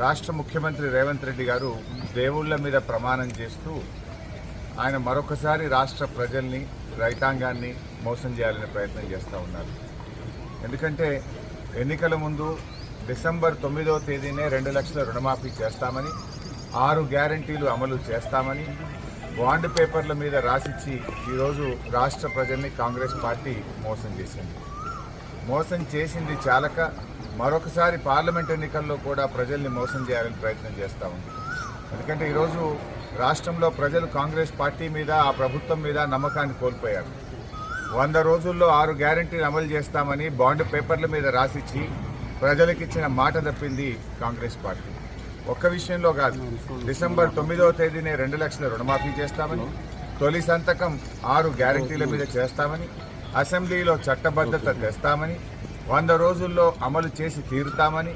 రాష్ట్ర ముఖ్యమంత్రి రేవంత్ రెడ్డి గారు దేవుళ్ళ మీద ప్రమాణం చేస్తూ ఆయన మరొకసారి రాష్ట్ర ప్రజల్ని రైతాంగాన్ని మోసం చేయాలనే ప్రయత్నం చేస్తూ ఉన్నారు. ఎందుకంటే ఎన్నికల ముందు డిసెంబర్ 9వ తేదీనే 2 లక్షల రుణమాఫీ చేస్తామని, 6 గ్యారంటీలు అమలు చేస్తామని బాండ్ పేపర్ల మీద రాసిచ్చి ఈరోజు రాష్ట్ర ప్రజల్ని కాంగ్రెస్ పార్టీ మోసం చేసింది. మోసం చేసింది చాలక మరొకసారి పార్లమెంట్ ఎన్నికల్లో కూడా ప్రజల్ని మోసం చేయాలని ప్రయత్నం చేస్తూ ఉంది. ఎందుకంటే ఈరోజు రాష్ట్రంలో ప్రజలు కాంగ్రెస్ పార్టీ మీద, ఆ ప్రభుత్వం మీద నమ్మకాన్ని కోల్పోయారు. 100 రోజుల్లో 6 గ్యారంటీలు అమలు చేస్తామని బాండ్ పేపర్ల మీద రాసిచ్చి ప్రజలకిచ్చిన మాట తప్పింది కాంగ్రెస్ పార్టీ. ఒక్క విషయంలో కాదు, డిసెంబర్ 9వ తేదీనే 2 లక్షల రుణమాఫీ చేస్తామని, తొలి సంతకం 6 గ్యారంటీల మీద చేస్తామని, అసెంబ్లీలో చట్టబద్ధత తెస్తామని, 100 రోజుల్లో అమలు చేసి తీరుతామని,